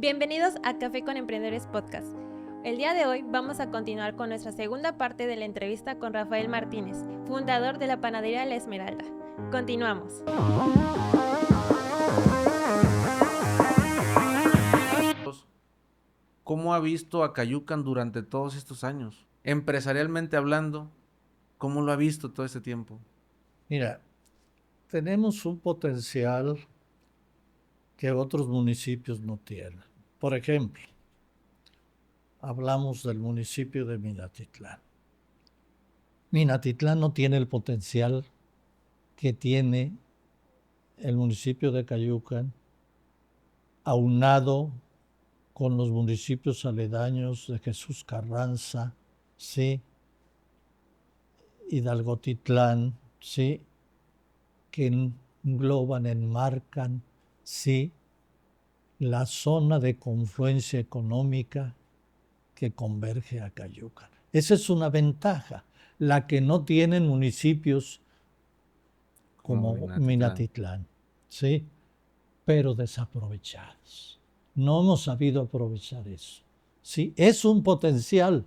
Bienvenidos a Café con Emprendedores Podcast. El día de hoy vamos a continuar con nuestra segunda parte de la entrevista con Rafael Martínez, fundador de la Panadería La Esmeralda. Continuamos. ¿Cómo ha visto a Cayucan durante todos estos años? Empresarialmente hablando, ¿cómo lo ha visto todo este tiempo? Mira, tenemos un potencial que otros municipios no tienen. Por ejemplo, hablamos del municipio de Minatitlán. Minatitlán no tiene el potencial que tiene el municipio de Cayucan, aunado con los municipios aledaños de Jesús Carranza, ¿sí? Hidalgotitlán, ¿sí? Que engloban, enmarcan, ¿sí? La zona de confluencia económica que converge a Cayucan. Esa es una ventaja, la que no tienen municipios como Minatitlán, ¿sí? Pero desaprovechados. No hemos sabido aprovechar eso, ¿sí? Es un potencial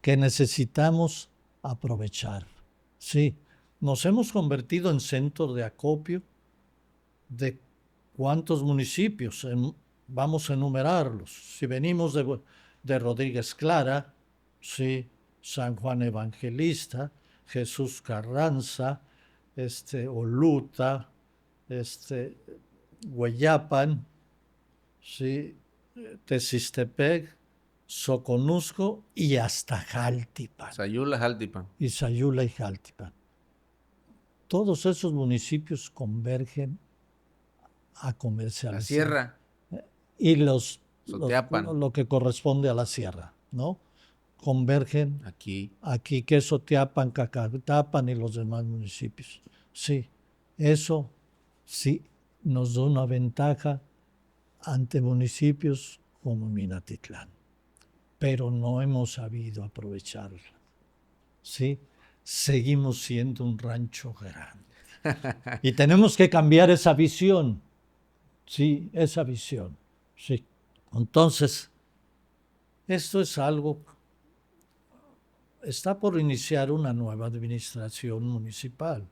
que necesitamos aprovechar, ¿sí? Nos hemos convertido en centro de acopio de cuántos municipios, vamos a enumerarlos. Si venimos de Rodríguez Clara, sí, San Juan Evangelista, Jesús Carranza, Oluta, Hueyapan, sí, Tezistepec, Soconusco y hasta Jaltipan. Sayula, Jaltipan. Y Sayula y Jaltipan. Todos esos municipios convergen a comercializar. La sierra. Y Soteapan. lo que corresponde a la sierra, ¿no? Convergen aquí que es Soteapan, Cacatapan y los demás municipios. Sí, eso sí nos da una ventaja ante municipios como Minatitlán, pero no hemos sabido aprovecharla. Sí, seguimos siendo un rancho grande. Y tenemos que cambiar esa visión. Sí, esa visión. Sí. Entonces, esto es algo, está por iniciar una nueva administración municipal.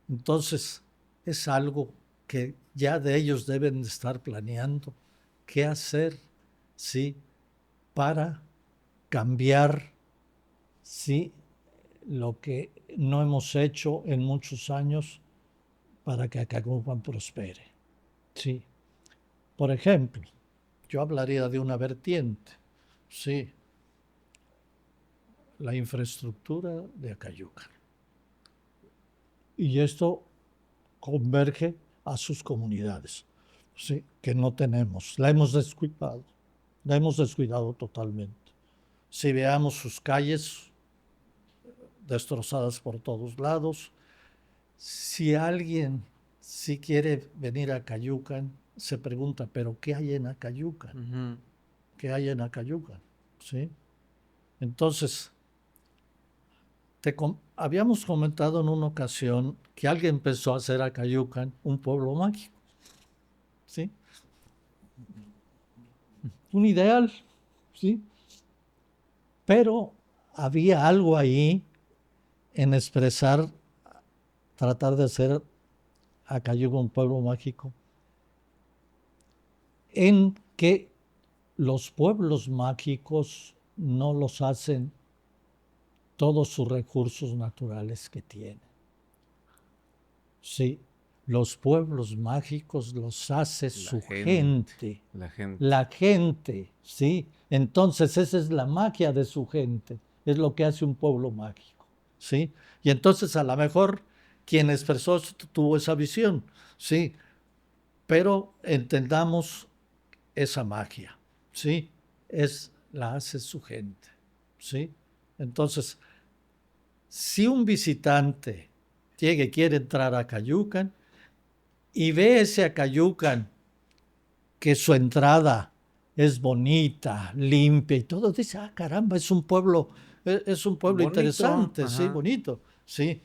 Entonces, es algo que ya de ellos deben de estar planeando qué hacer, ¿sí? Para cambiar, ¿sí? Lo que no hemos hecho en muchos años para que Acayucan prospere. Sí. Por ejemplo, yo hablaría de una vertiente, sí, la infraestructura de Acayucan. Y esto converge a sus comunidades, sí, que no tenemos, la hemos descuidado totalmente. Si veamos sus calles destrozadas por todos lados, si alguien sí quiere venir a Acayucan, se pregunta, ¿pero qué hay en Acayucan? Uh-huh. ¿Qué hay en Acayucan? ¿Sí? Entonces, habíamos comentado en una ocasión que alguien empezó a hacer Acayucan un pueblo mágico. ¿Sí? Un ideal, ¿sí? Pero había algo ahí en expresar, tratar de hacer Acayucan un pueblo mágico, en que los pueblos mágicos no los hacen todos sus recursos naturales que tienen. Sí, los pueblos mágicos los hace su gente. La gente, ¿sí? Entonces esa es la magia de su gente, es lo que hace un pueblo mágico, ¿sí? Y entonces a lo mejor quien expresó tuvo esa visión, ¿sí? Pero entendamos esa magia, ¿sí? La hace su gente, ¿sí? Entonces, si un visitante quiere entrar a Acayucan y ve ese Acayucan que su entrada es bonita, limpia y todo, dice, caramba, es un pueblo bonito, interesante, ajá. Sí, bonito, sí.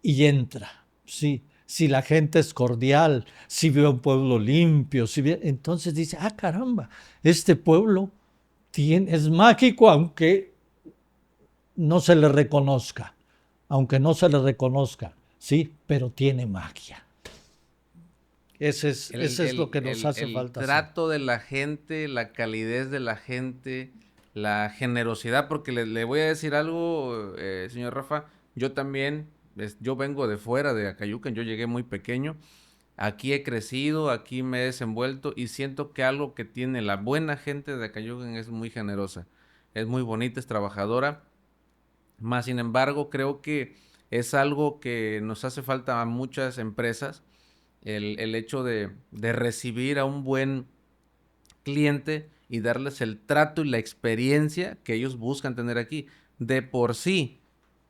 Y entra, sí. si la gente es cordial, si ve un pueblo limpio, entonces dice, caramba, este pueblo es mágico aunque no se le reconozca, ¿sí? Pero tiene magia. Ese es lo que nos hace falta. El trato de la gente, la calidez de la gente, la generosidad, porque le voy a decir algo, señor Rafa, yo también, yo vengo de fuera de Acayucan, yo llegué muy pequeño, aquí he crecido, aquí me he desenvuelto y siento que algo que tiene la buena gente de Acayucan es muy generosa, es muy bonita, es trabajadora, más sin embargo creo que es algo que nos hace falta a muchas empresas, el hecho de recibir a un buen cliente y darles el trato y la experiencia que ellos buscan tener aquí. De por sí,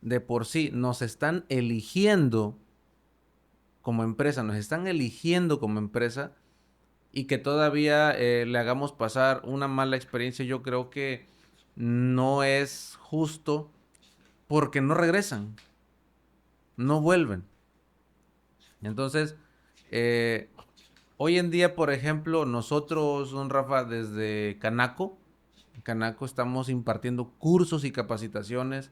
nos están eligiendo como empresa, y que todavía le hagamos pasar una mala experiencia, yo creo que no es justo porque no regresan, no vuelven. Entonces, hoy en día, por ejemplo, nosotros, don Rafa, desde Canaco estamos impartiendo cursos y capacitaciones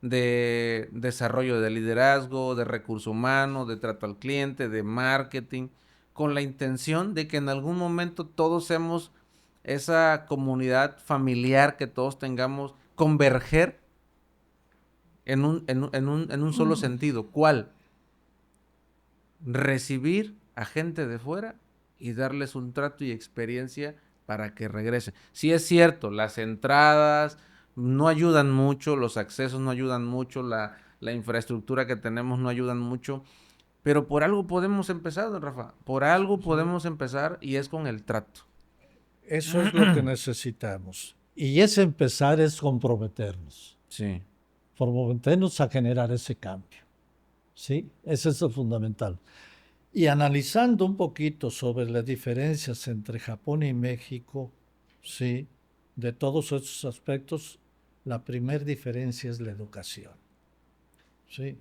de desarrollo de liderazgo, de recurso humano, de trato al cliente, de marketing, con la intención de que en algún momento todos seamos esa comunidad familiar, que todos tengamos converger en un solo sentido. ¿Cuál? Recibir a gente de fuera y darles un trato y experiencia para que regresen. Sí es cierto, las entradas no ayudan mucho, los accesos no ayudan mucho, la infraestructura que tenemos no ayudan mucho, pero por algo podemos empezar, don Rafa, por algo podemos empezar y es con el trato. Eso es lo que necesitamos. Y ese empezar es comprometernos. Sí. Comprometernos a generar ese cambio. ¿Sí? Eso es lo fundamental. Y analizando un poquito sobre las diferencias entre Japón y México, sí, de todos estos aspectos, la primera diferencia es la educación. ¿Sí?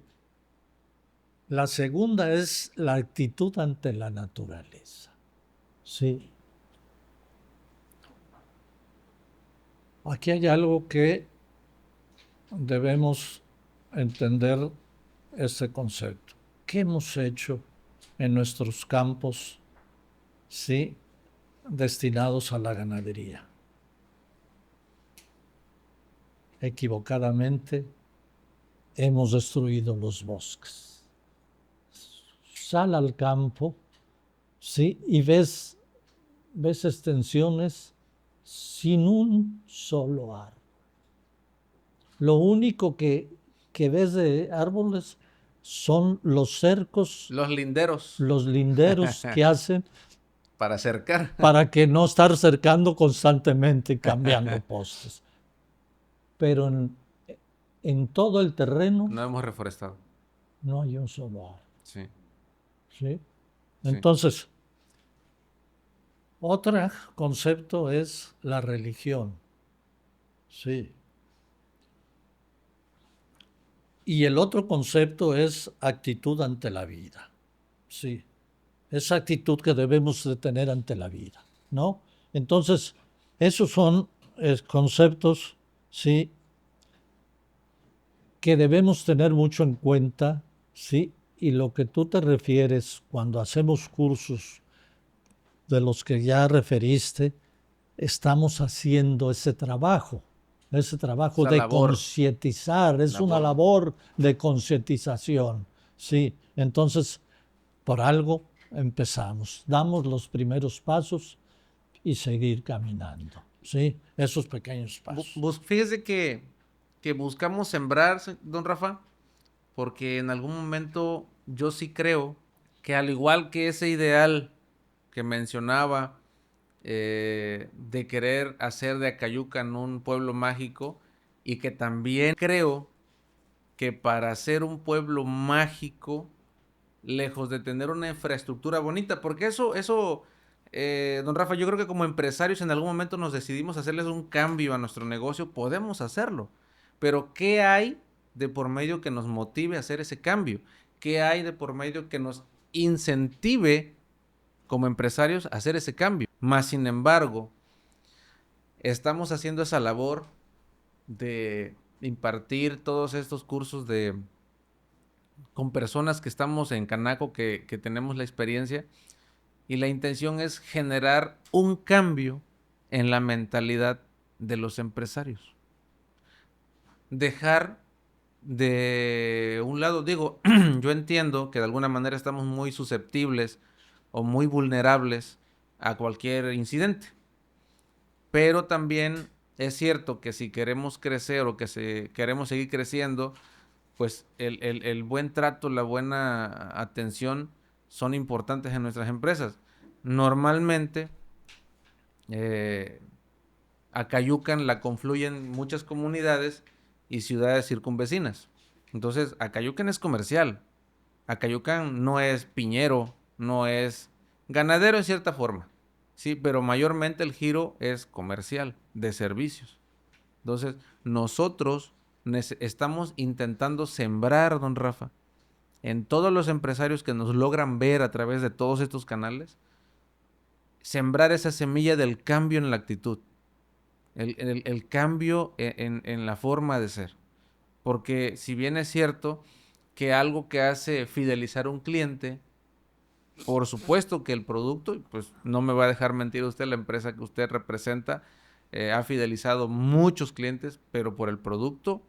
La segunda es la actitud ante la naturaleza. ¿Sí? Aquí hay algo que debemos entender ese concepto. ¿Qué hemos hecho en nuestros campos, sí, destinados a la ganadería? Equivocadamente hemos destruido los bosques. Sal al campo, sí, y ves extensiones sin un solo árbol. Lo único que ves de árboles son los cercos. Los linderos. Los linderos que hacen. Para cercar. Para que no estar cercando constantemente y cambiando postes. Pero en todo el terreno. No hemos reforestado. No hay un solo árbol. Sí. ¿Sí? Entonces, otro concepto es la religión. Sí. Y el otro concepto es actitud ante la vida. Sí. Esa actitud que debemos de tener ante la vida, ¿no? Entonces, esos son conceptos, sí, que debemos tener mucho en cuenta, sí, y lo que tú te refieres cuando hacemos cursos de los que ya referiste, estamos haciendo ese trabajo de concientizar, es una labor de concientización, sí. Entonces, por algo empezamos, damos los primeros pasos y seguir caminando, ¿sí? Esos pequeños pasos. Fíjese que buscamos sembrar, don Rafa, porque en algún momento yo sí creo que al igual que ese ideal que mencionaba de querer hacer de Acayucan un pueblo mágico, y que también creo que para ser un pueblo mágico, lejos de tener una infraestructura bonita, porque eso don Rafa, yo creo que como empresarios en algún momento nos decidimos hacerles un cambio a nuestro negocio, podemos hacerlo, pero ¿qué hay de por medio que nos motive a hacer ese cambio? ¿Qué hay de por medio que nos incentive como empresarios a hacer ese cambio. Más sin embargo, estamos haciendo esa labor de impartir todos estos cursos con personas que estamos en Canaco, que tenemos la experiencia, y la intención es generar un cambio en la mentalidad de los empresarios. Dejar de un lado, digo, yo entiendo que de alguna manera estamos muy susceptibles o muy vulnerables a cualquier incidente, pero también es cierto que si queremos crecer o que queremos seguir creciendo, pues el buen trato, la buena atención son importantes en nuestras empresas. Normalmente, a Cayucan la confluyen muchas comunidades y ciudades circunvecinas. Entonces, Acayucan es comercial. Acayucan no es piñero, no es ganadero en cierta forma. Sí, pero mayormente el giro es comercial, de servicios. Entonces, nosotros estamos intentando sembrar, don Rafa, en todos los empresarios que nos logran ver a través de todos estos canales, sembrar esa semilla del cambio en la actitud, el cambio en la forma de ser. Porque si bien es cierto que algo que hace fidelizar a un cliente, por supuesto que el producto, pues no me va a dejar mentir usted, la empresa que usted representa ha fidelizado muchos clientes, pero por el producto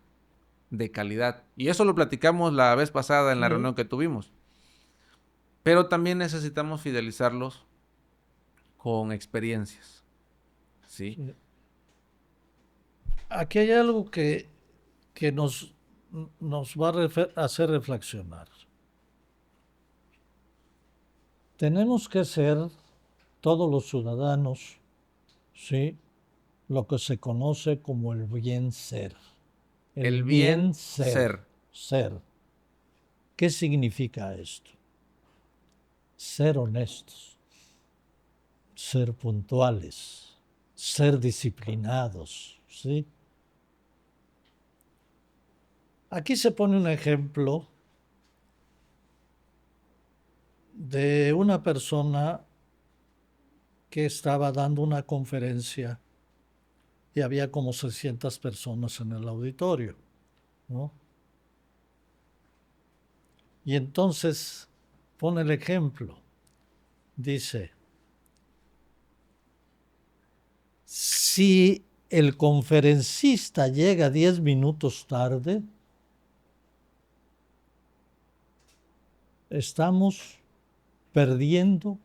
de calidad. Y eso lo platicamos la vez pasada en la reunión que tuvimos. Pero también necesitamos fidelizarlos con experiencias. ¿Sí? Aquí hay algo que nos va a hacer reflexionar. Tenemos que ser, todos los ciudadanos, ¿sí?, lo que se conoce como el bien ser. El bien ser. Ser. ¿Qué significa esto? Ser honestos, ser puntuales, ser disciplinados, ¿sí? Aquí se pone un ejemplo de una persona que estaba dando una conferencia y había como 600 personas en el auditorio, ¿no? Y entonces pone el ejemplo. Dice, si el conferencista llega 10 minutos tarde, estamos perdiendo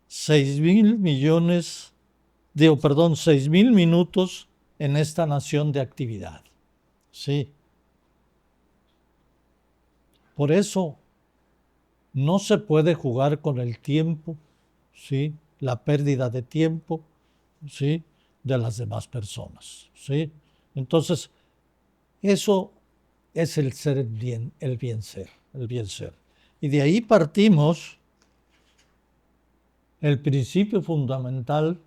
6,000 minutos en esta nación de actividad. Sí. Por eso no se puede jugar con el tiempo, ¿sí?, la pérdida de tiempo, ¿sí?, de las demás personas, ¿sí? Entonces, eso es el bien ser. Y de ahí partimos el principio fundamental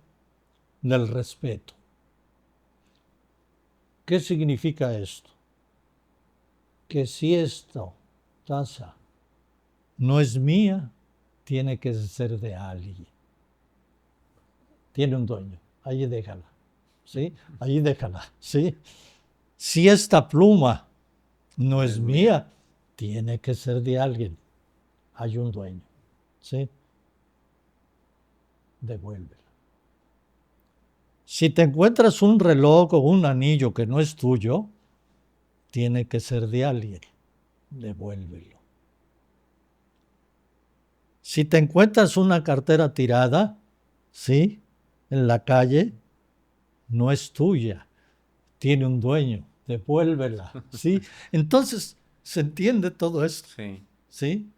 del respeto. ¿Qué significa esto? Que si esta taza no es mía, tiene que ser de alguien. Tiene un dueño, allí déjala, ¿sí? Allí déjala, ¿sí? Si esta pluma no es mía, tiene que ser de alguien. Hay un dueño, ¿sí? Devuélvela. Si te encuentras un reloj o un anillo que no es tuyo, tiene que ser de alguien. Devuélvelo. Si te encuentras una cartera tirada, ¿sí?, en la calle, no es tuya. Tiene un dueño. Devuélvela, ¿sí? Entonces, ¿se entiende todo esto? Sí. ¿Sí?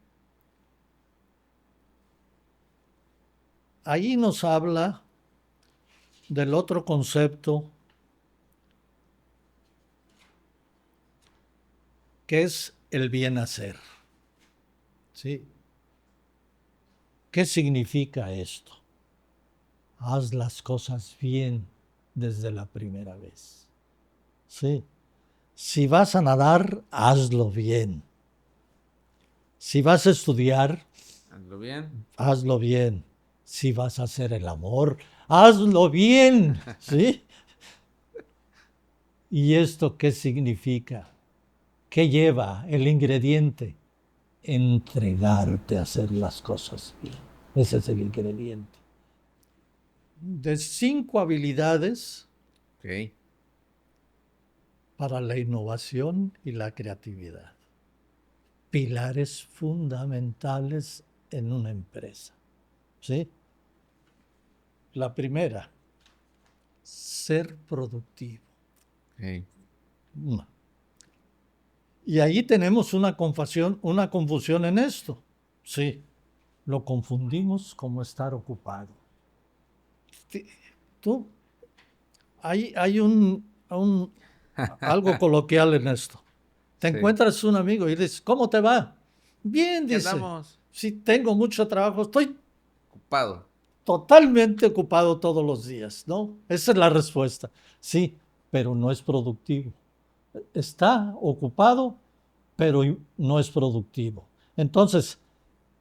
Ahí nos habla del otro concepto que es el bien hacer. ¿Sí? ¿Qué significa esto? Haz las cosas bien desde la primera vez. ¿Sí? Si vas a nadar, hazlo bien. Si vas a estudiar, Hazlo bien. Hazlo bien. Si vas a hacer el amor, hazlo bien. ¿Sí? ¿Y esto qué significa? ¿Qué lleva el ingrediente? Entregarte a hacer las cosas bien. Ese es el ingrediente. De 5 habilidades para la innovación y la creatividad. Pilares fundamentales en una empresa. ¿Sí? La primera, ser productivo. Y ahí tenemos una confusión en esto. Sí, lo confundimos como estar ocupado. Hay algo coloquial en esto. Te encuentras un amigo y dices, ¿cómo te va? Bien, dice. Andamos? Sí, tengo mucho trabajo, estoy ocupado. Totalmente ocupado todos los días, ¿no? Esa es la respuesta. Sí, pero no es productivo. Está ocupado, pero no es productivo. Entonces,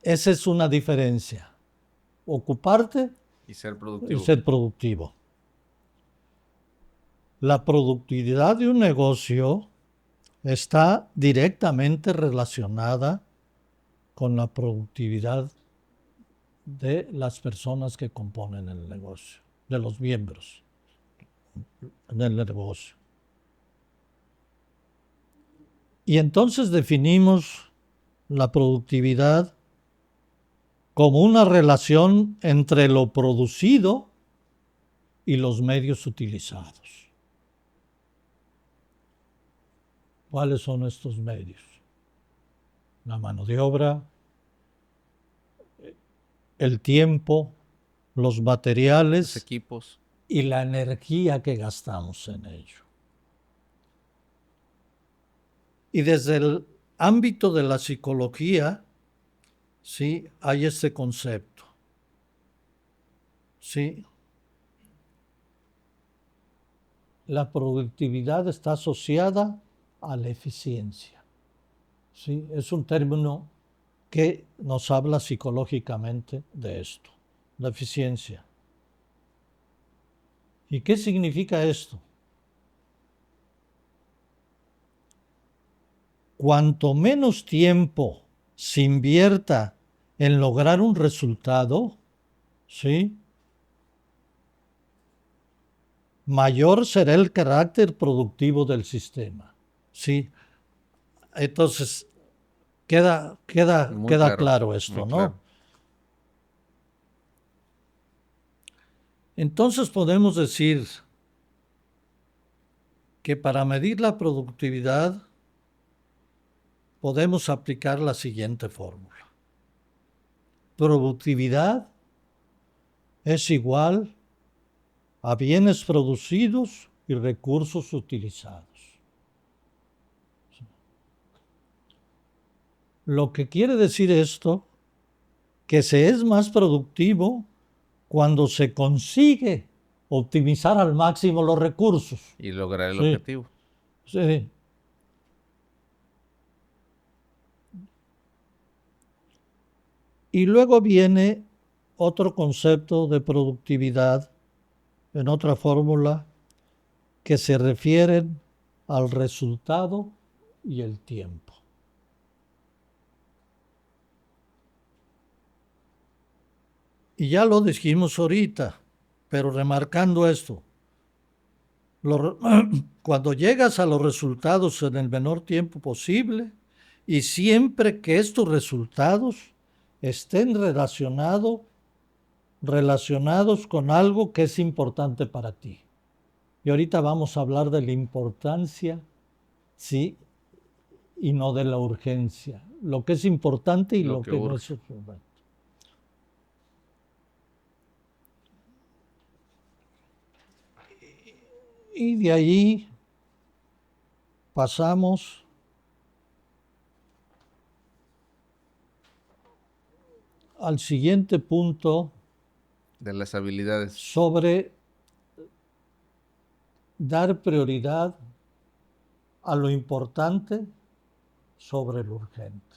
esa es una diferencia. Ocuparte y ser productivo. La productividad de un negocio está directamente relacionada con la productividad de las personas que componen el negocio, de los miembros del negocio. Y entonces definimos la productividad como una relación entre lo producido y los medios utilizados. ¿Cuáles son estos medios? La mano de obra, el tiempo, los materiales, los equipos y la energía que gastamos en ello. Y desde el ámbito de la psicología, sí, hay este concepto. Sí. La productividad está asociada a la eficiencia. Sí, es un término que nos habla psicológicamente de esto, la eficiencia. ¿Y qué significa esto? Cuanto menos tiempo se invierta en lograr un resultado, ¿sí?, mayor será el carácter productivo del sistema. ¿Sí? Entonces, queda claro esto, ¿no? Claro. Entonces podemos decir que para medir la productividad podemos aplicar la siguiente fórmula. Productividad es igual a bienes producidos y recursos utilizados. Lo que quiere decir esto, que se es más productivo cuando se consigue optimizar al máximo los recursos. Y lograr el objetivo. Sí. Y luego viene otro concepto de productividad en otra fórmula que se refieren al resultado y el tiempo. Y ya lo dijimos ahorita, pero remarcando esto, cuando llegas a los resultados en el menor tiempo posible y siempre que estos resultados estén relacionados con algo que es importante para ti. Y ahorita vamos a hablar de la importancia, sí, y no de la urgencia. Lo que es importante y lo que no es importante. Y de ahí pasamos al siguiente punto de las habilidades sobre dar prioridad a lo importante sobre lo urgente.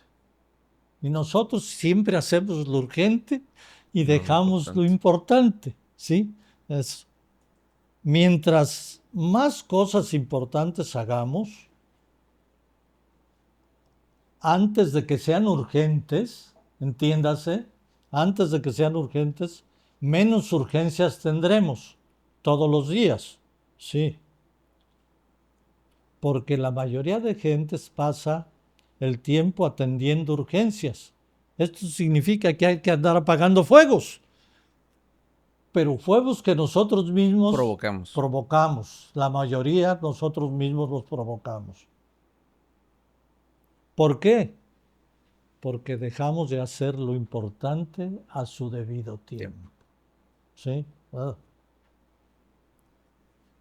Y nosotros siempre hacemos lo urgente y dejamos lo importante, ¿sí? Mientras más cosas importantes hagamos, antes de que sean urgentes, entiéndase, antes de que sean urgentes, menos urgencias tendremos todos los días, ¿sí? Porque la mayoría de gentes pasa el tiempo atendiendo urgencias. Esto significa que hay que andar apagando fuegos, pero fuegos que nosotros mismos provocamos. La mayoría nosotros mismos los provocamos. ¿Por qué? Porque dejamos de hacer lo importante a su debido tiempo. ¿Sí?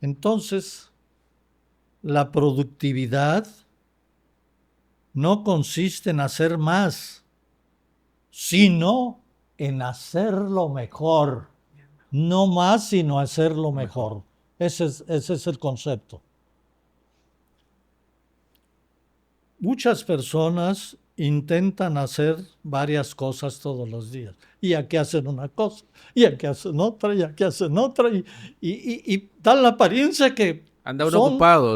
Entonces, la productividad no consiste en hacer más, sino en hacerlo mejor. No más, sino hacerlo mejor. Ese es el concepto. Muchas personas intentan hacer varias cosas todos los días. Y aquí hacen una cosa, y aquí hacen otra, y aquí hacen otra, y dan la apariencia que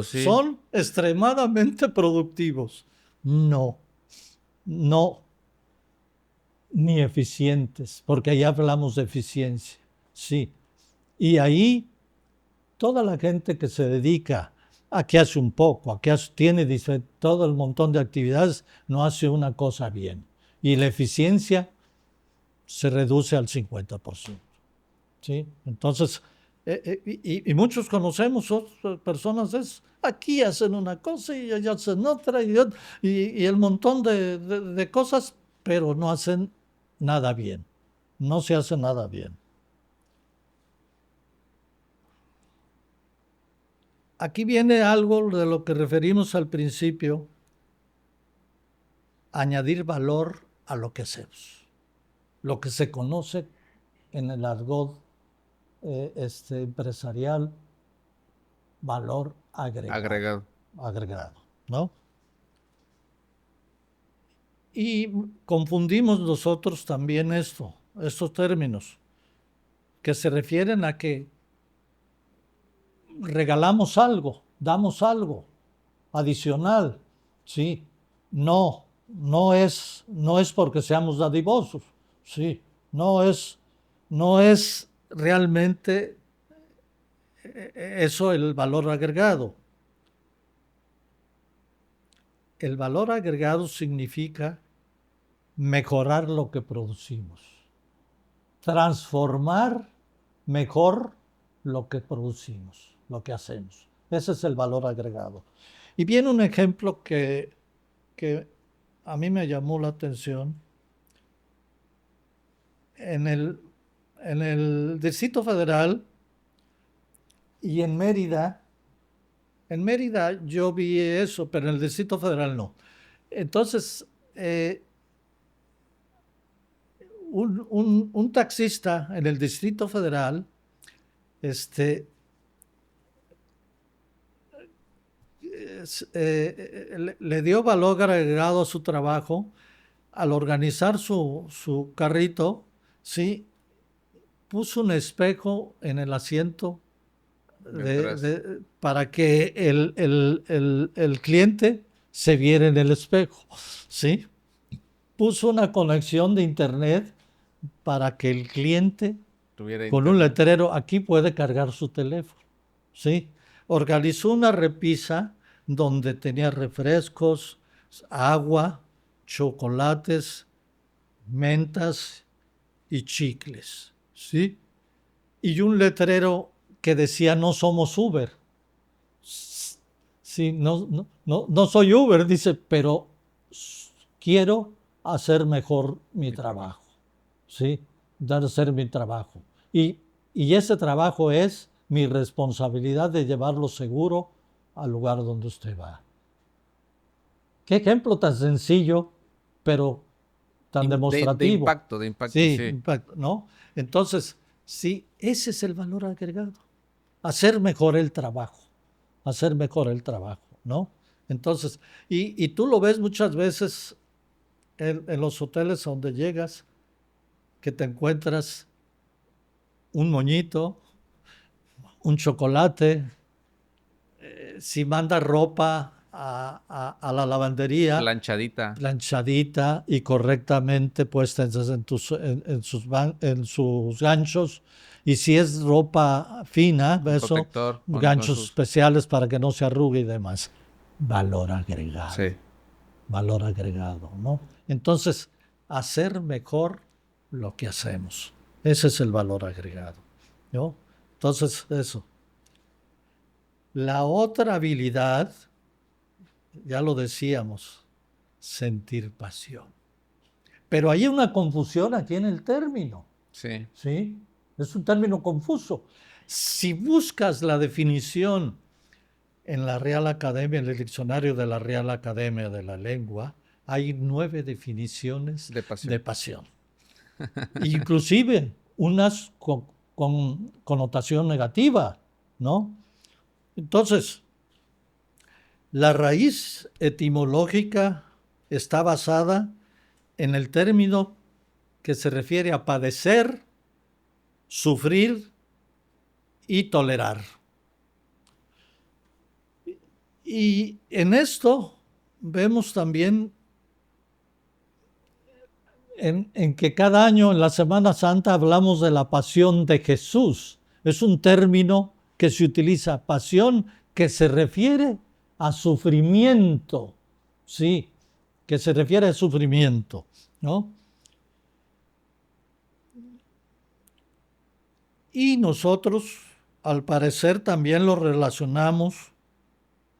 son extremadamente productivos. No, ni eficientes, porque ahí hablamos de eficiencia. Sí. Y ahí toda la gente que se dedica a que hace un poco, a que tiene todo el montón de actividades, no hace una cosa bien. Y la eficiencia se reduce al 50%. ¿Sí? Entonces, y muchos conocemos otras personas, aquí hacen una cosa y allá hacen otra, y el montón de cosas, pero no hacen nada bien. No se hace nada bien. Aquí viene algo de lo que referimos al principio, añadir valor a lo que hacemos. Lo que se conoce en el argot empresarial, valor agregado, ¿no? Y confundimos nosotros también estos términos, que se refieren a que regalamos algo, damos algo adicional, ¿sí? No es porque seamos dadivosos, ¿sí? No es realmente eso el valor agregado. El valor agregado significa mejorar lo que producimos, transformar mejor lo que producimos, lo que hacemos. Ese es el valor agregado. Y viene un ejemplo que a mí me llamó la atención. En el Distrito Federal y en Mérida yo vi eso, pero en el Distrito Federal no. Entonces, un taxista en el Distrito Federal le dio valor agregado a su trabajo al organizar su carrito, ¿sí? Puso un espejo en el asiento para que el cliente se viera en el espejo, ¿sí? Puso una conexión de internet para que el cliente con un letrero aquí puede cargar su teléfono, ¿sí? Organizó una repisa donde tenía refrescos, agua, chocolates, mentas y chicles, ¿sí? Y un letrero que decía no somos Uber. Sí, no soy Uber, dice, pero quiero hacer mejor mi trabajo, ¿sí? Hacer mi trabajo. Y ese trabajo es mi responsabilidad de llevarlo seguro al lugar donde usted va. Qué ejemplo tan sencillo, pero tan demostrativo. De impacto. Sí, impacto, ¿no? Entonces, sí, ese es el valor agregado. Hacer mejor el trabajo, ¿no? Entonces, y tú lo ves muchas veces en los hoteles donde llegas, que te encuentras un moñito, un chocolate, si mandas ropa a la lavandería, planchadita y correctamente puesta en sus ganchos, y si es ropa fina, eso, ganchos especiales para que no se arrugue y demás. Valor agregado. Sí. Valor agregado, ¿no? Entonces, hacer mejor lo que hacemos. Ese es el valor agregado, ¿no? Entonces, eso. La otra habilidad, ya lo decíamos, sentir pasión. Pero hay una confusión aquí en el término. Sí. ¿Sí? Es un término confuso. Si buscas la definición en la Real Academia, en el diccionario de la Real Academia de la Lengua, hay 9 definiciones de pasión. Inclusive unas con connotación negativa, ¿no? Entonces, la raíz etimológica está basada en el término que se refiere a padecer, sufrir y tolerar. Y en esto vemos también en que cada año en la Semana Santa hablamos de la pasión de Jesús. Es un término que se utiliza, pasión, que se refiere a sufrimiento, sí, que se refiere a sufrimiento, ¿no? Y nosotros, al parecer, también lo relacionamos,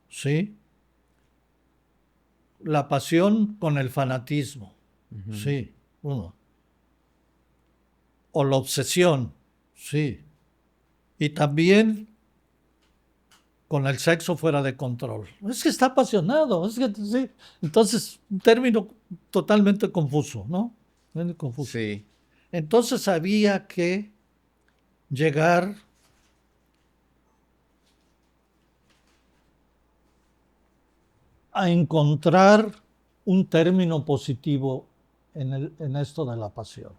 ¿sí? La pasión con el fanatismo, sí, uno. O la obsesión, sí. Y también con el sexo fuera de control. Es que está apasionado, es que, sí. Entonces, un término totalmente confuso, ¿no? Muy confuso. Sí. Entonces había que llegar a encontrar un término positivo en esto de la pasión.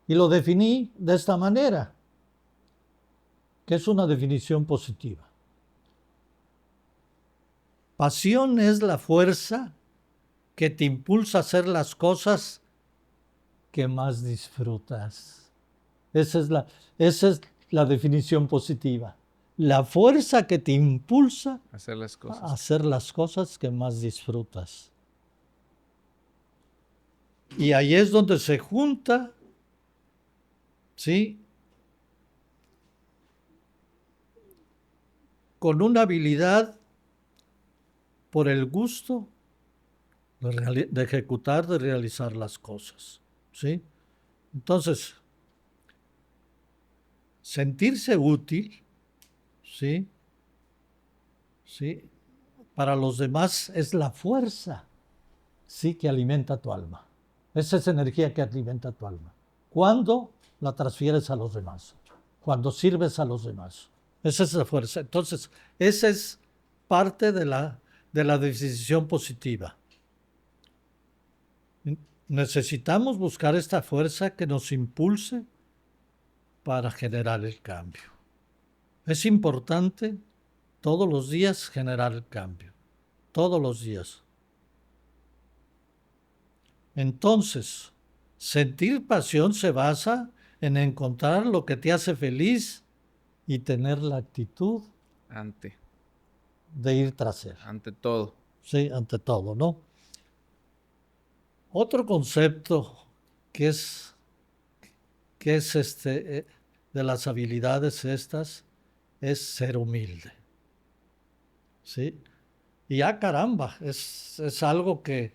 Y lo definí de esta manera, que es una definición positiva. Pasión es la fuerza que te impulsa a hacer las cosas que más disfrutas. Esa es la definición positiva. La fuerza que te impulsa a hacer las cosas que más disfrutas. Y ahí es donde se junta, ¿sí?, con una habilidad por el gusto de ejecutar, de realizar las cosas, ¿sí? Entonces, sentirse útil, ¿sí? ¿Sí? Para los demás es la fuerza, sí, que alimenta tu alma. Esa es energía que alimenta tu alma. Cuando la transfieres a los demás, cuando sirves a los demás. Esa es la fuerza. Entonces, esa es parte de la decisión positiva. Necesitamos buscar esta fuerza que nos impulse para generar el cambio. Es importante todos los días generar el cambio. Todos los días. Entonces, sentir pasión se basa en encontrar lo que te hace feliz y tener la actitud de ir tras él. Ante todo. Sí, ante todo, ¿no? Otro concepto que es de las habilidades estas es ser humilde. ¿Sí? Y caramba, es algo que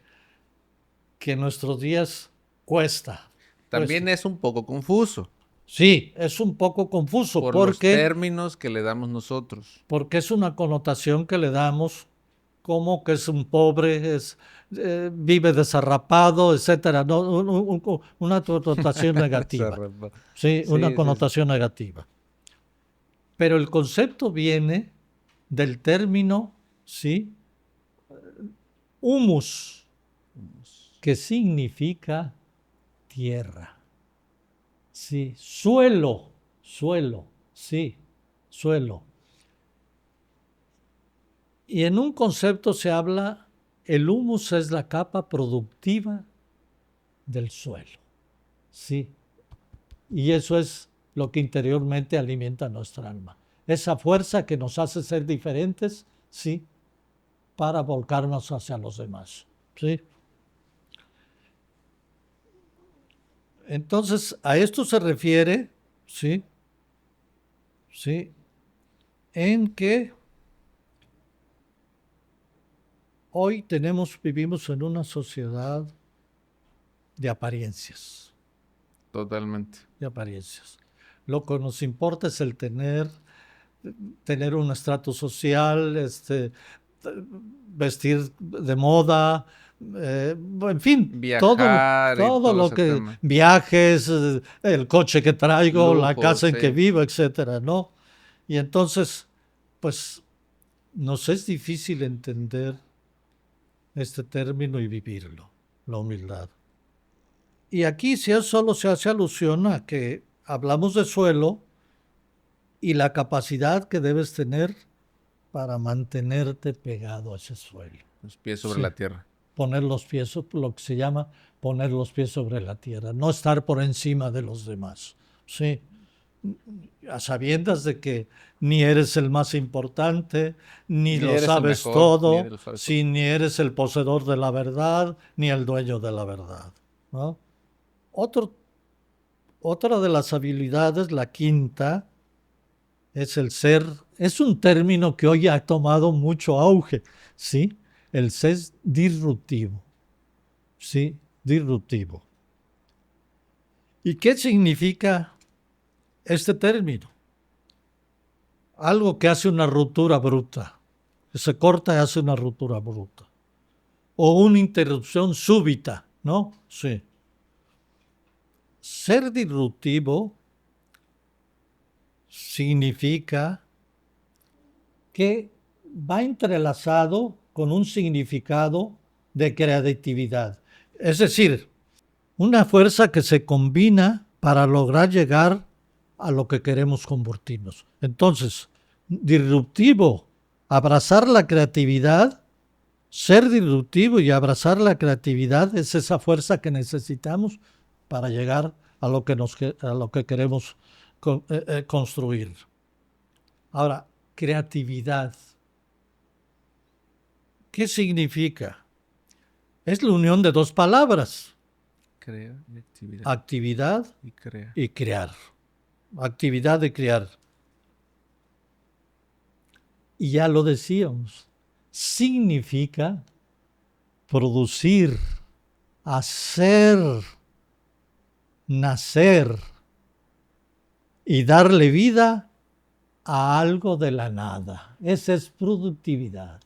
en nuestros días cuesta. También es un poco confuso. Sí, es un poco confuso. Por los términos que le damos nosotros. Porque es una connotación que le damos como que es un pobre, vive desarrapado, etcétera. No, una connotación negativa. Sí, una connotación negativa. Pero el concepto viene del término, ¿sí?, humus, que significa tierra. Sí, suelo, sí, suelo. Y en un concepto se habla, el humus es la capa productiva del suelo. Sí. Y eso es lo que interiormente alimenta nuestra alma. Esa fuerza que nos hace ser diferentes, sí, para volcarnos hacia los demás. ¿Sí? Entonces, a esto se refiere, ¿sí? ¿Sí? En que hoy vivimos en una sociedad de apariencias. Totalmente. De apariencias. Lo que nos importa es el tener un estrato social, vestir de moda, en fin, viajar todo lo que tema. Viajes, el coche que traigo, Lujo, la casa en sí. que vivo, etcétera, ¿no? Y entonces, pues, nos es difícil entender este término y vivirlo, la humildad. Y aquí solo se hace alusión a que hablamos de suelo y la capacidad que debes tener para mantenerte pegado a ese suelo. Los pies sobre la tierra. Poner los pies, lo que se llama poner los pies sobre la tierra, no estar por encima de los demás. Sí, a sabiendas de que ni eres el más importante, ni lo sabes todo, ni eres el poseedor de la verdad, ni el dueño de la verdad, ¿no? Otra de las habilidades, la quinta, es el ser. Es un término que hoy ha tomado mucho auge, ¿sí? El ser disruptivo, ¿sí? Disruptivo. ¿Y qué significa este término? Algo que hace una ruptura bruta, que se corta y hace una ruptura bruta. O una interrupción súbita, ¿no? Sí. Ser disruptivo significa que va entrelazado con un significado de creatividad. Es decir, una fuerza que se combina para lograr llegar a lo que queremos convertirnos. Entonces, disruptivo, abrazar la creatividad, ser disruptivo y abrazar la creatividad es esa fuerza que necesitamos para llegar a lo que queremos construir. Ahora, creatividad. ¿Qué significa? Es la unión de dos palabras. Actividad y crear. Actividad y crear. Y ya lo decíamos. Significa producir, hacer, nacer y darle vida a algo de la nada. Esa es productividad.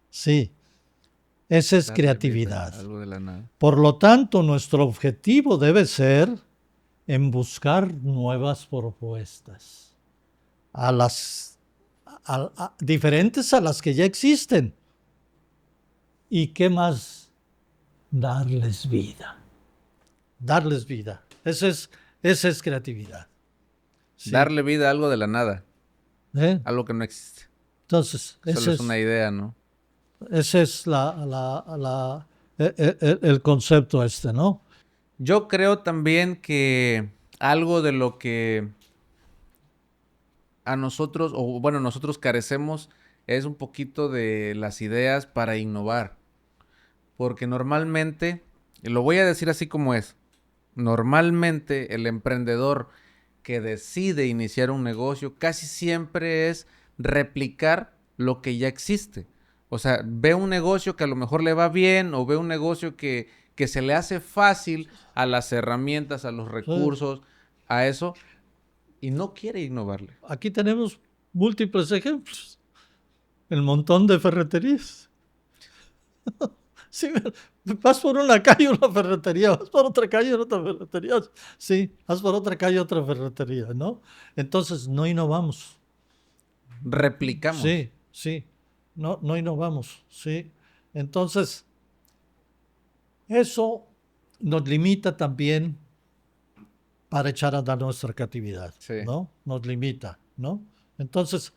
Sí. Esa es creatividad. Algo de la nada. Por lo tanto, nuestro objetivo debe ser en buscar nuevas propuestas, diferentes a las que ya existen. ¿Y qué más? Darles vida. Darles vida. Esa es creatividad. Sí. Darle vida a algo de la nada. Algo que no existe. Entonces, solo es una idea, ¿no? Ese es el concepto ¿no? Yo creo también que algo de lo que a nosotros, nosotros carecemos es un poquito de las ideas para innovar. Porque normalmente, y lo voy a decir así como es, normalmente el emprendedor que decide iniciar un negocio casi siempre es replicar lo que ya existe. O sea, ve un negocio que a lo mejor le va bien o ve un negocio que se le hace fácil a las herramientas, a los recursos, a eso, y no quiere innovarle. Aquí tenemos múltiples ejemplos. El montón de ferreterías. Sí, vas por una calle, una ferretería, vas por otra calle, otra ferretería. Sí, vas por otra calle, otra ferretería, ¿no? Entonces, no innovamos. Replicamos. Sí. No innovamos, sí. Entonces, Eso nos limita también para echar a andar nuestra creatividad, sí. ¿No? Nos limita, ¿no? Entonces,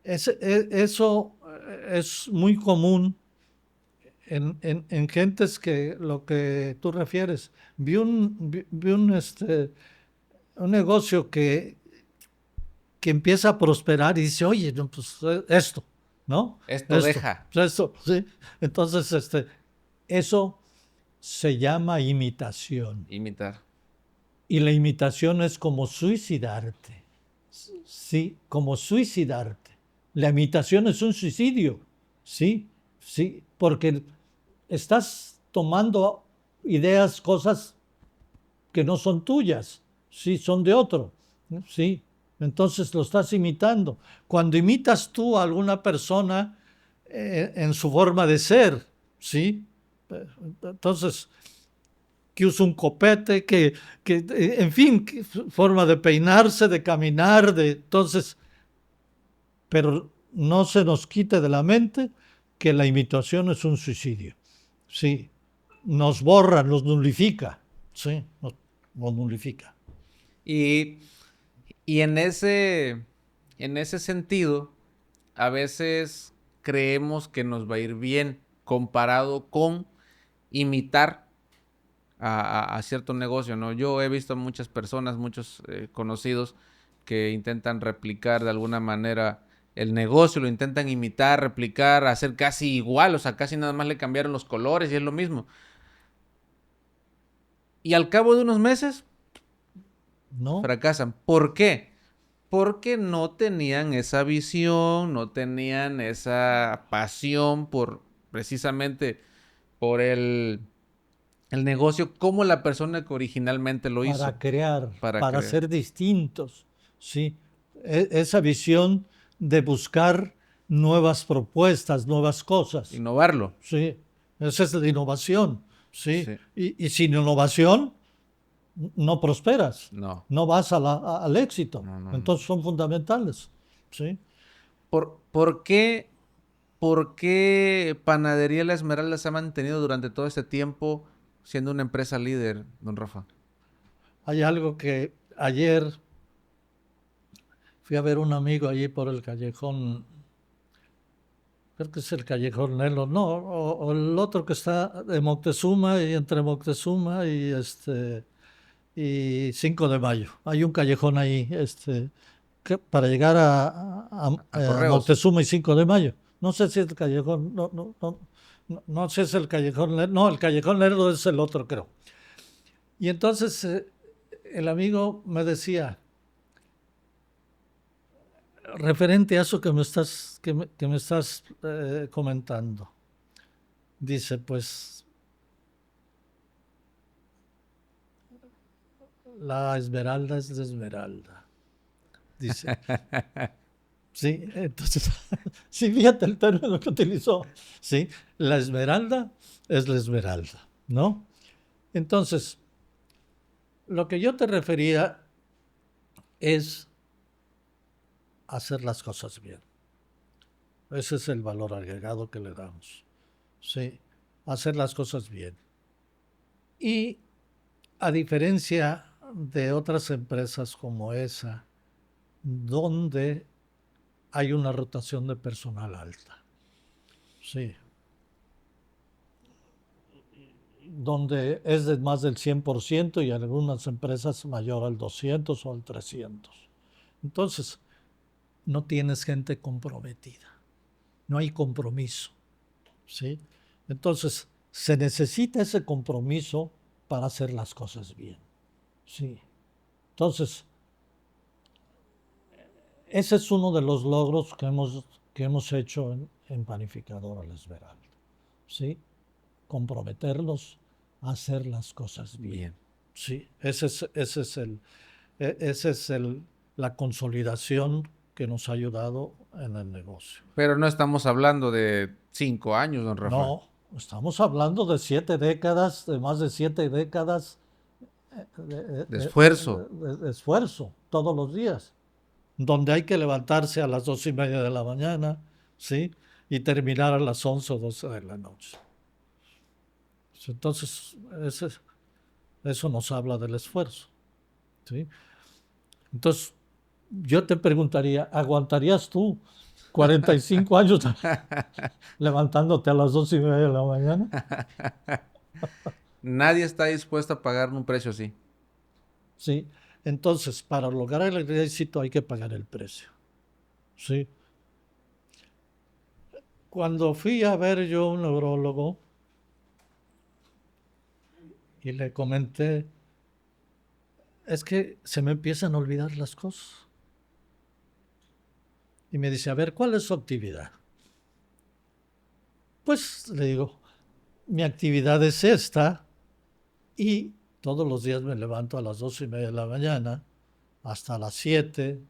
eso es muy común en gentes que lo que tú refieres. Vi un negocio que empieza a prosperar y dice, oye, no, pues esto, ¿no? Esto deja. Esto, sí. Entonces, eso se llama imitación. Imitar. Y la imitación es como suicidarte. Sí, como suicidarte. La imitación es un suicidio. Sí, sí, porque estás tomando ideas, cosas que no son tuyas, sí, son de otro. Sí, entonces lo estás imitando. Cuando imitas tú a alguna persona en su forma de ser, sí, entonces que usa un copete, que en fin, forma de peinarse, de caminar, entonces, pero no se nos quite de la mente que la imitación es un suicidio. Sí, nos borra, nos nulifica, sí, nos nulifica. Y en ese sentido, a veces creemos que nos va a ir bien comparado con imitar a cierto negocio, ¿no? Yo he visto muchas personas, muchos conocidos que intentan replicar de alguna manera el negocio, lo intentan imitar, replicar, hacer casi igual, o sea, casi nada más le cambiaron los colores y es lo mismo. Y al cabo de unos meses, no fracasan. ¿Por qué? Porque no tenían esa visión, no tenían esa pasión precisamente por el negocio como la persona que originalmente lo hizo. Para crear, para ser distintos, ¿sí? Esa visión de buscar nuevas propuestas, nuevas cosas. Innovarlo. Sí, esa es la innovación, ¿sí? Y sin innovación no prosperas, no vas al éxito. No. Entonces son fundamentales, ¿sí? ¿Por qué Panadería La Esmeralda se ha mantenido durante todo este tiempo siendo una empresa líder, don Rafa? Hay algo que ayer fui a ver un amigo allí por el callejón, creo que es el callejón Nelo, no, o el otro que está de Moctezuma y entre Moctezuma y 5 de Mayo. Hay un callejón ahí, para llegar a Moctezuma y 5 de Mayo. No sé si es el callejón, no sé si es el callejón Lerdo, no, el callejón Lerdo es el otro, creo. Y entonces el amigo me decía, referente a eso que me estás comentando, dice, pues, la esmeralda es la esmeralda. Dice. Sí, entonces, sí, fíjate el término que utilizó. Sí, la esmeralda es la esmeralda, ¿no? Entonces, lo que yo te refería es hacer las cosas bien. Ese es el valor agregado que le damos. Sí, hacer las cosas bien. Y a diferencia de otras empresas como esa, donde hay una rotación de personal alta. Sí. Donde es de más del 100% y en algunas empresas mayor al 200 o al 300. Entonces, no tienes gente comprometida. No hay compromiso. ¿Sí? Entonces, se necesita ese compromiso para hacer las cosas bien. Sí. Entonces, ese es uno de los logros que hemos hecho en Panificadora La Esmeralda. ¿Sí? Comprometerlos a hacer las cosas bien. Sí, esa es la consolidación que nos ha ayudado en el negocio. Pero no estamos hablando de 5 años, don Rafa. No, estamos hablando de 7 décadas, de más de 7 décadas de esfuerzo. De esfuerzo, todos los días. Donde hay que levantarse a las 2:30 de la mañana, ¿sí? Y terminar a las 11 o 12 de la noche. Entonces, eso nos habla del esfuerzo, ¿sí? Entonces, yo te preguntaría, ¿aguantarías tú 45 años levantándote a las 2:30 de la mañana? Nadie está dispuesto a pagar un precio así. Sí, entonces, para lograr el éxito hay que pagar el precio, ¿sí? Cuando fui a ver yo a un neurólogo y le comenté, es que se me empiezan a olvidar las cosas. Y me dice, a ver, ¿cuál es su actividad? Pues le digo, mi actividad es esta y todos los días me levanto a las 2:30 de la mañana hasta las 7,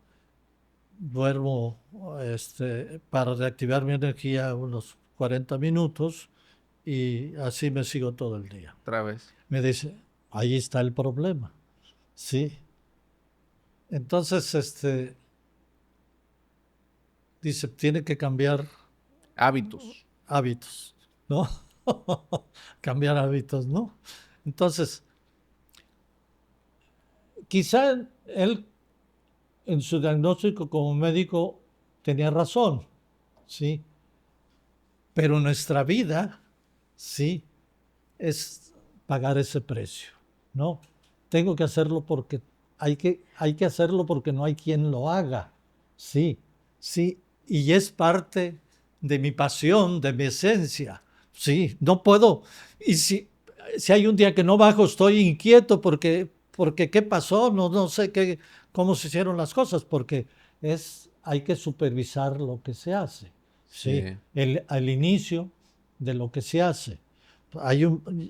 duermo para reactivar mi energía unos 40 minutos y así me sigo todo el día. Otra vez. Me dice, ahí está el problema. Sí. Entonces, dice, tiene que cambiar hábitos, ¿no? Cambiar hábitos, ¿no? Entonces, quizá él en su diagnóstico como médico tenía razón, ¿sí? Pero nuestra vida, sí, es pagar ese precio, ¿no? Tengo que hacerlo porque hay que hacerlo porque no hay quien lo haga, sí, sí, y es parte de mi pasión, de mi esencia, sí, no puedo, y si hay un día que no bajo, estoy inquieto porque ¿qué pasó? No sé cómo se hicieron las cosas, porque hay que supervisar lo que se hace, sí, al inicio de lo que se hace.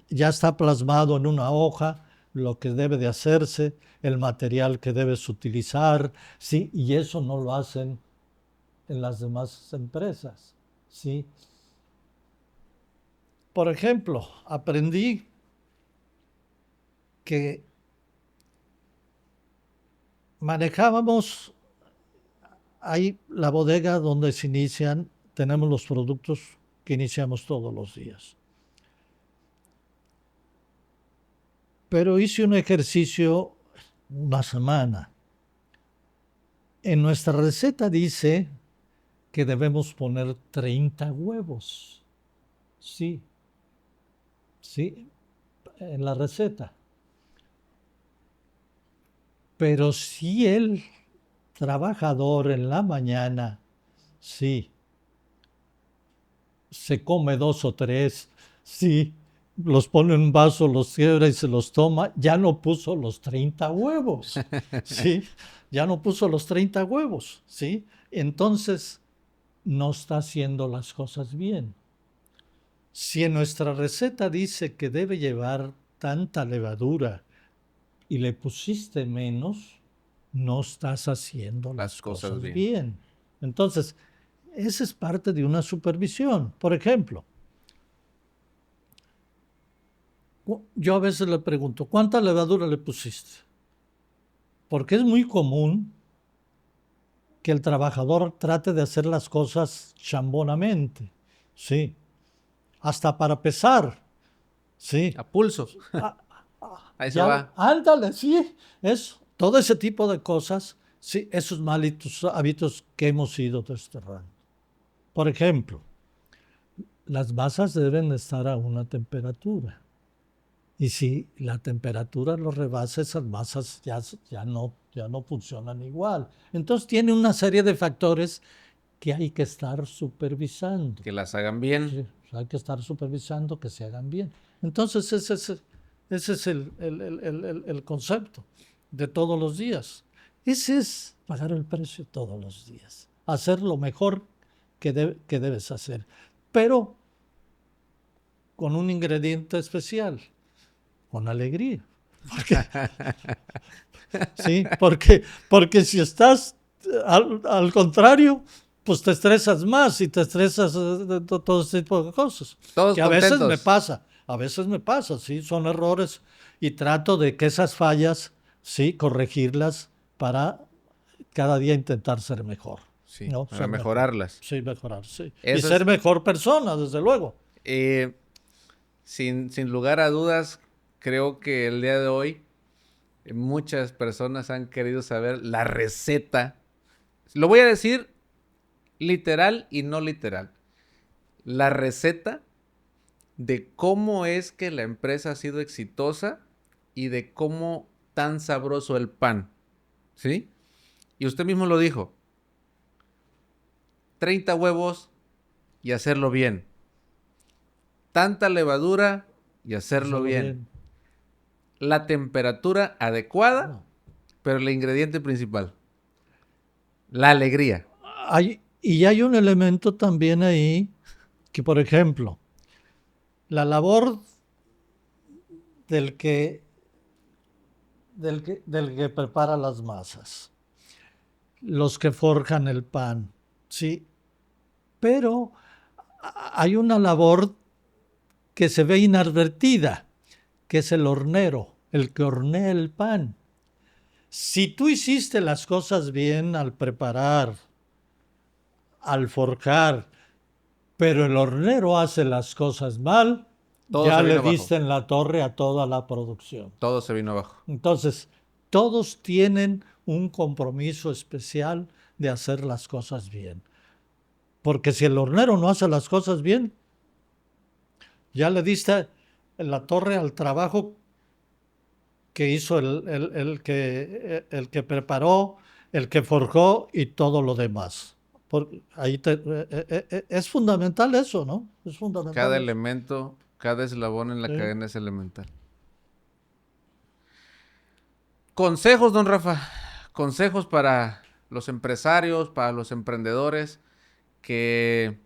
Ya está plasmado en una hoja lo que debe de hacerse, el material que debes utilizar, ¿sí? Y eso no lo hacen en las demás empresas, ¿sí? Por ejemplo, aprendí que manejábamos ahí la bodega donde tenemos los productos que iniciamos todos los días. Pero hice un ejercicio una semana. En nuestra receta dice que debemos poner 30 huevos. Sí, en la receta. Pero si el trabajador en la mañana, sí, se come 2 o 3, sí, los pone en un vaso, los cierra y se los toma, ya no puso los 30 huevos, ¿sí? Ya no puso los 30 huevos, ¿sí? Entonces, no está haciendo las cosas bien. Si en nuestra receta dice que debe llevar tanta levadura y le pusiste menos, no estás haciendo las cosas bien. Entonces, esa es parte de una supervisión. Por ejemplo, yo a veces le pregunto, ¿cuánta levadura le pusiste? Porque es muy común que el trabajador trate de hacer las cosas chambonamente, ¿sí? Hasta para pesar, ¿sí? A pulso. Ahí se va. Ándale, sí, eso. Todo ese tipo de cosas, sí, esos malos hábitos que hemos ido desterrando. Por ejemplo, las masas deben estar a una temperatura. Y si la temperatura lo rebasa, esas masas ya no funcionan igual. Entonces tiene una serie de factores que hay que estar supervisando. Que las hagan bien. Sí, hay que estar supervisando que se hagan bien. Entonces ese es el concepto de todos los días. Ese es pagar el precio todos los días. Hacer lo mejor que debes hacer. Pero con un ingrediente especial. Con alegría. Porque si estás al contrario, pues te estresas más y te estresas de todo este tipo de cosas. Todos que contentos. A veces me pasa, sí, son errores y trato de que esas fallas, sí, corregirlas para cada día intentar ser mejor. Sí, ¿no? para mejorarlas. Sí, mejorar, sí. Y ser mejor persona, desde luego. sin lugar a dudas, creo que el día de hoy muchas personas han querido saber la receta. Lo voy a decir literal y no literal. La receta de cómo es que la empresa ha sido exitosa y de cómo tan sabroso el pan, ¿sí? Y usted mismo lo dijo. 30 huevos y hacerlo bien. Tanta levadura y hacerlo bien. La temperatura adecuada, pero el ingrediente principal. La alegría. Y hay un elemento también ahí que, por ejemplo, la labor del que prepara las masas, los que forjan el pan, sí, pero hay una labor que se ve inadvertida, que es el hornero, el que hornea el pan. Si tú hiciste las cosas bien al preparar, al forjar, pero el hornero hace las cosas mal, todo ya le diste en la torre a toda la producción. Todo se vino abajo. Entonces, todos tienen un compromiso especial de hacer las cosas bien. Porque si el hornero no hace las cosas bien, ya le diste en la torre al trabajo que hizo el que preparó, el que forjó y todo lo demás. Ahí es fundamental eso, ¿no? Es fundamental. Cada elemento, cada eslabón en la cadena es elemental. Consejos, don Rafa. Consejos para los empresarios, para los emprendedores que,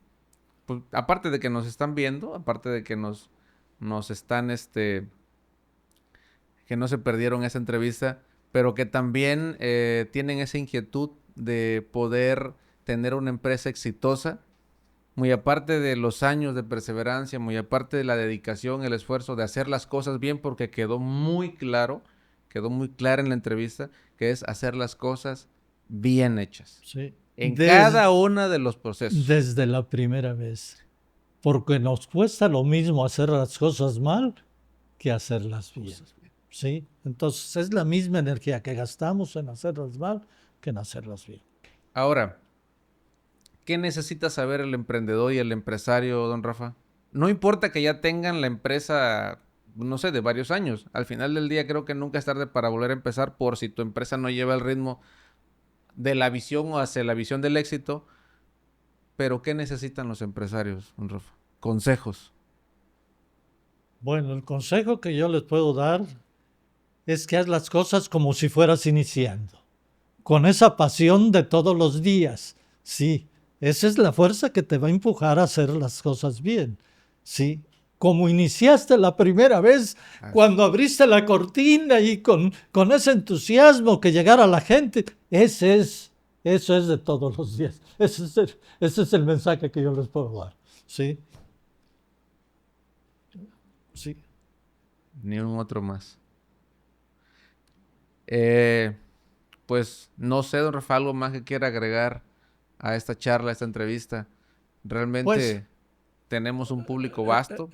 pues, aparte de que nos están viendo, aparte de que nos están, que no se perdieron esa entrevista, pero que también tienen esa inquietud de poder tener una empresa exitosa, muy aparte de los años de perseverancia, muy aparte de la dedicación, el esfuerzo de hacer las cosas bien, porque quedó muy clara en la entrevista, que es hacer las cosas bien hechas. Sí. En cada uno de los procesos. Desde la primera vez. Porque nos cuesta lo mismo hacer las cosas mal que hacerlas bien. ¿Sí? Entonces es la misma energía que gastamos en hacerlas mal que en hacerlas bien. Ahora, ¿qué necesita saber el emprendedor y el empresario, don Rafa? No importa que ya tengan la empresa, no sé, de varios años. Al final del día creo que nunca es tarde para volver a empezar, por si tu empresa no lleva el ritmo de la visión o hacia la visión del éxito. Pero ¿qué necesitan los empresarios, don Rafa? Consejos. Bueno, el consejo que yo les puedo dar es que haz las cosas como si fueras iniciando, con esa pasión de todos los días. Sí, esa es la fuerza que te va a empujar a hacer las cosas bien. Sí, como iniciaste la primera vez, cuando abriste la cortina y con ese entusiasmo que llegara la gente, eso es de todos los días. Ese es el mensaje que yo les puedo dar. Sí. Sí. Ni un otro más. Pues no sé, don Rafa, algo más que quiera agregar a esta charla, a esta entrevista. Realmente pues, tenemos un público vasto.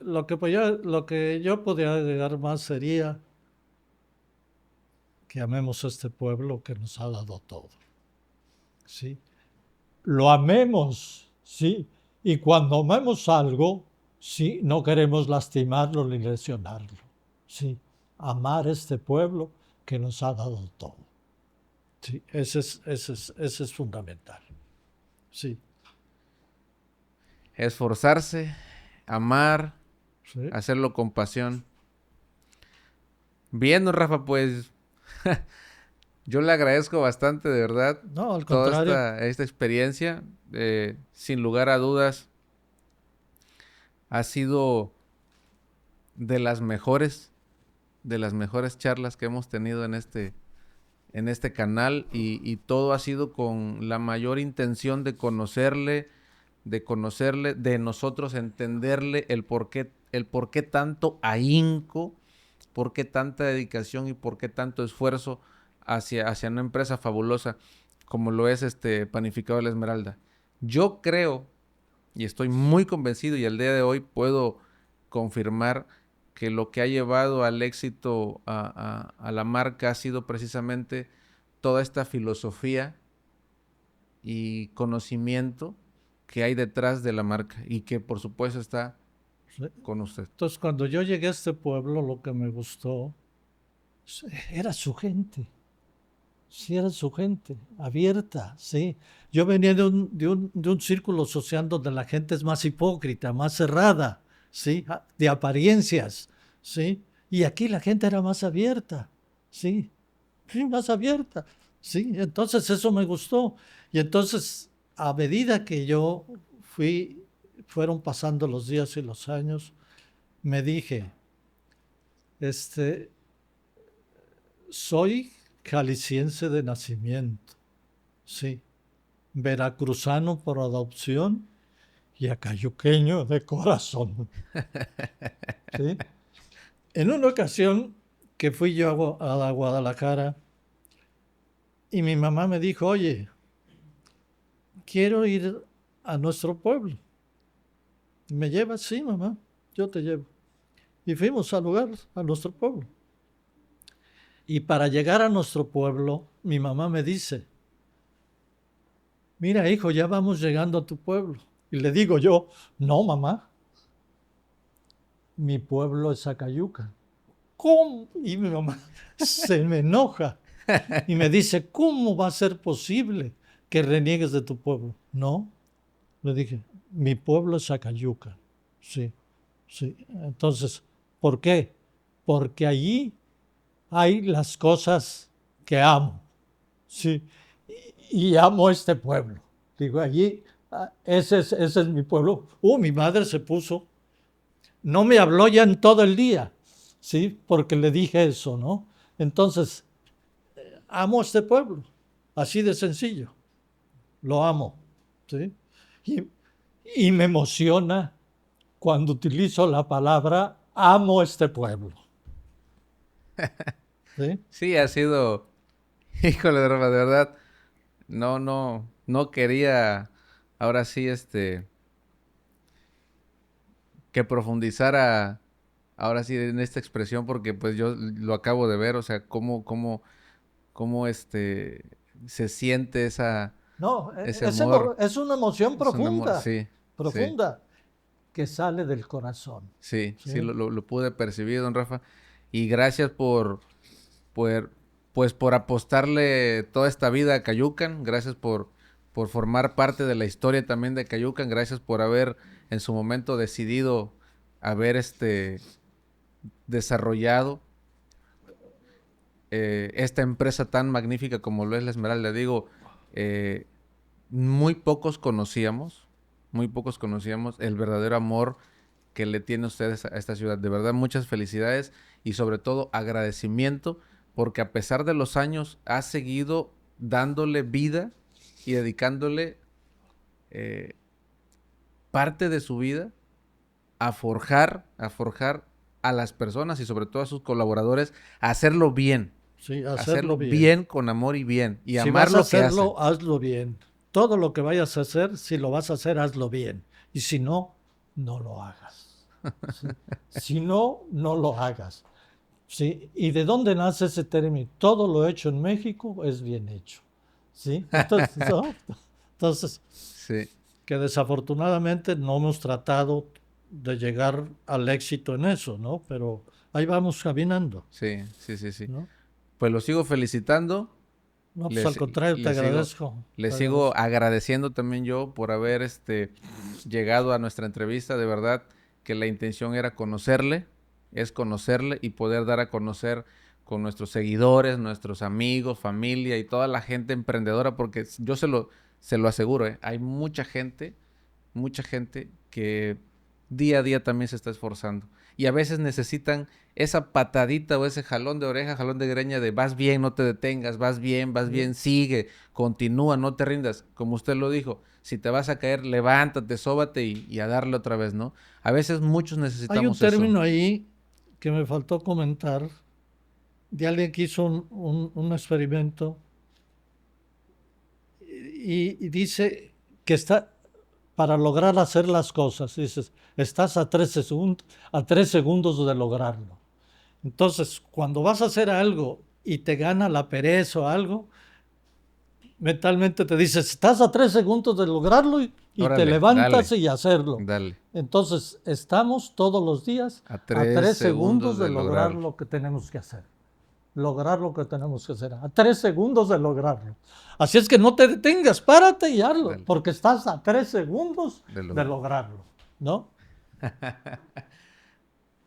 Lo que yo podría agregar más sería que amemos a este pueblo que nos ha dado todo. ¿Sí? Lo amemos, ¿sí? Y cuando amemos algo, ¿sí? No queremos lastimarlo ni lesionarlo. ¿Sí? Amar a este pueblo que nos ha dado todo. Sí, ese es fundamental. Sí. Esforzarse, amar, sí, hacerlo con pasión. Bien, don Rafa, pues yo le agradezco bastante, de verdad, no, al contrario, toda esta experiencia. Sin lugar a dudas, ha sido de las mejores charlas que hemos tenido en este canal y todo ha sido con la mayor intención de conocerle, de nosotros entenderle el por qué tanto ahínco, por qué tanta dedicación y por qué tanto esfuerzo hacia una empresa fabulosa como lo es Panificador La Esmeralda. Yo creo y estoy muy convencido y al día de hoy puedo confirmar que lo que ha llevado al éxito a la marca ha sido precisamente toda esta filosofía y conocimiento que hay detrás de la marca y que por supuesto está con usted. Entonces, cuando yo llegué a este pueblo, lo que me gustó era su gente. Sí, era su gente, abierta, sí. Yo venía de un círculo social donde la gente es más hipócrita, más cerrada, sí, de apariencias, sí. Y aquí la gente era más abierta, sí, sí, más abierta, sí. Entonces eso me gustó. Y entonces, a medida que yo fueron pasando los días y los años, me dije, soy jalisciense de nacimiento, sí, veracruzano por adopción y acayuqueño de corazón. ¿Sí? En una ocasión que fui yo a Guadalajara y mi mamá me dijo, oye, quiero ir a nuestro pueblo. ¿Me llevas? Sí, mamá, yo te llevo. Y fuimos al lugar, a nuestro pueblo. Y para llegar a nuestro pueblo, mi mamá me dice, mira, hijo, ya vamos llegando a tu pueblo. Y le digo yo, no, mamá, mi pueblo es Acayucan. ¿Cómo? Y mi mamá se me enoja y me dice, ¿cómo va a ser posible que reniegues de tu pueblo? No, le dije, mi pueblo es Acayucan. Sí, sí. Entonces, ¿por qué? Porque allí hay las cosas que amo. Sí, y amo este pueblo. Digo, allí, ese es mi pueblo. Mi madre se puso, no me habló ya en todo el día, ¿sí? Porque le dije eso, ¿no? Entonces, amo este pueblo, así de sencillo. Lo amo, ¿sí? Y me emociona cuando utilizo la palabra amo este pueblo. ¿Sí? Sí, ha sido, híjole, Rafa, de verdad, no quería, ahora sí, que profundizara, ahora sí, en esta expresión, porque pues yo lo acabo de ver, o sea, cómo se siente ese amor. Es una emoción profunda, sí, profunda, sí, que sale del corazón. Sí, lo pude percibir, don Rafa, y gracias por apostarle toda esta vida a Cayucan, gracias por formar parte de la historia también de Cayucan, gracias por haber en su momento decidido haber desarrollado esta empresa tan magnífica como lo es la Esmeralda. Digo, muy pocos conocíamos el verdadero amor que le tiene ustedes a esta ciudad. De verdad, muchas felicidades y sobre todo agradecimiento porque a pesar de los años ha seguido dándole vida y dedicándole parte de su vida a forjar a las personas y sobre todo a sus colaboradores a hacerlo bien. Sí, hacerlo bien con amor y bien. Y si amar vas a lo que hacerlo, hazlo bien. Todo lo que vayas a hacer, si lo vas a hacer, hazlo bien. Y si no, no lo hagas. ¿Sí? Si no, no lo hagas. ¿Sí? ¿Y de dónde nace ese término? Todo lo hecho en México es bien hecho. ¿Sí? Entonces, ¿no? Entonces sí, que desafortunadamente no hemos tratado de llegar al éxito en eso, ¿no? Pero ahí vamos caminando. Sí. ¿No? Pues lo sigo felicitando. No, pues al contrario, te agradezco. Le sigo agradeciendo también yo por haber llegado a nuestra entrevista. De verdad que la intención era conocerle y poder dar a conocer con nuestros seguidores, nuestros amigos, familia y toda la gente emprendedora, porque yo se lo aseguro, hay mucha gente que día a día también se está esforzando. Y a veces necesitan esa patadita o ese jalón de oreja, jalón de greña de vas bien, no te detengas, vas bien, sigue, continúa, no te rindas. Como usted lo dijo, si te vas a caer, levántate, sóbate y a darle otra vez, ¿no? A veces muchos necesitamos eso. Hay un término ahí que me faltó comentar de alguien que hizo un experimento y dice que para lograr hacer las cosas. Dices, estás a 3 segundos de lograrlo. Entonces, cuando vas a hacer algo y te gana la pereza o algo, mentalmente te dices, estás a 3 segundos de lograrlo y órale, te levantas y hacerlo. Dale. Entonces, estamos todos los días a 3 segundos de lograr lo que tenemos que hacer. Lograr lo que tenemos que hacer. A 3 segundos de lograrlo. Así es que no te detengas, párate y hazlo, dale, porque estás a 3 segundos de lograrlo, ¿no?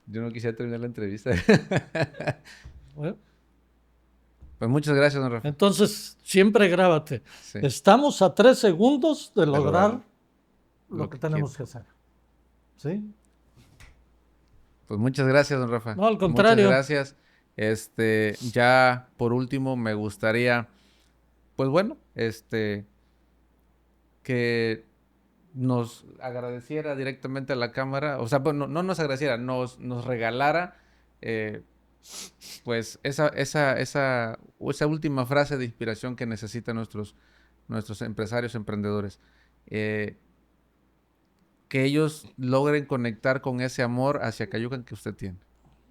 Yo no quisiera terminar la entrevista. Bueno. Pues muchas gracias, don Rafa. Entonces, siempre grábate. Sí. Estamos a 3 segundos de lograr lo que tenemos que hacer. ¿Sí? Pues muchas gracias, don Rafa. No, al contrario. Muchas gracias. Ya por último me gustaría, pues bueno, que nos agradeciera directamente a la cámara, o sea, bueno, no nos agradeciera, nos regalara pues esa última frase de inspiración que necesitan nuestros empresarios, emprendedores. Que ellos logren conectar con ese amor hacia Cayucan que usted tiene.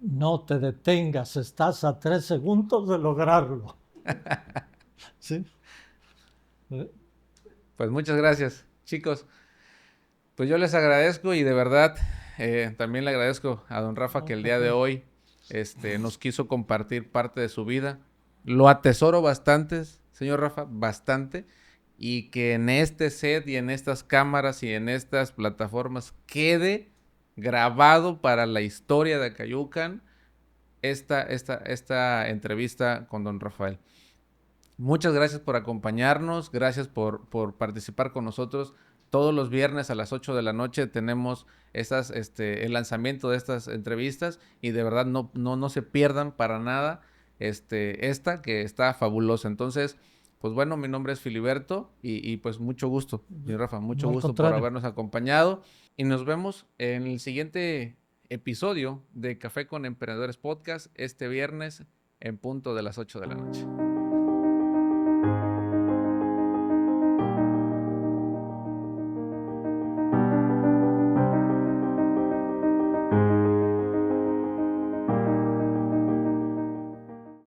No te detengas, estás a 3 segundos de lograrlo. ¿Sí? Pues muchas gracias, chicos. Pues yo les agradezco y de verdad también le agradezco a don Rafa que el día de hoy nos quiso compartir parte de su vida. Lo atesoro bastante, señor Rafa, bastante. Y que en este set y en estas cámaras y en estas plataformas quede grabado para la historia de Acayucan esta entrevista con don Rafael. Muchas gracias por acompañarnos, gracias por participar con nosotros. Todos los viernes a las 8 de la noche tenemos el lanzamiento de estas entrevistas y de verdad no se pierdan para nada esta que está fabulosa. Entonces, pues bueno, mi nombre es Filiberto y pues mucho gusto, señor Rafa, mucho gusto por habernos acompañado y nos vemos en el siguiente episodio de Café con Emprendedores Podcast este viernes en punto de las 8 de la noche.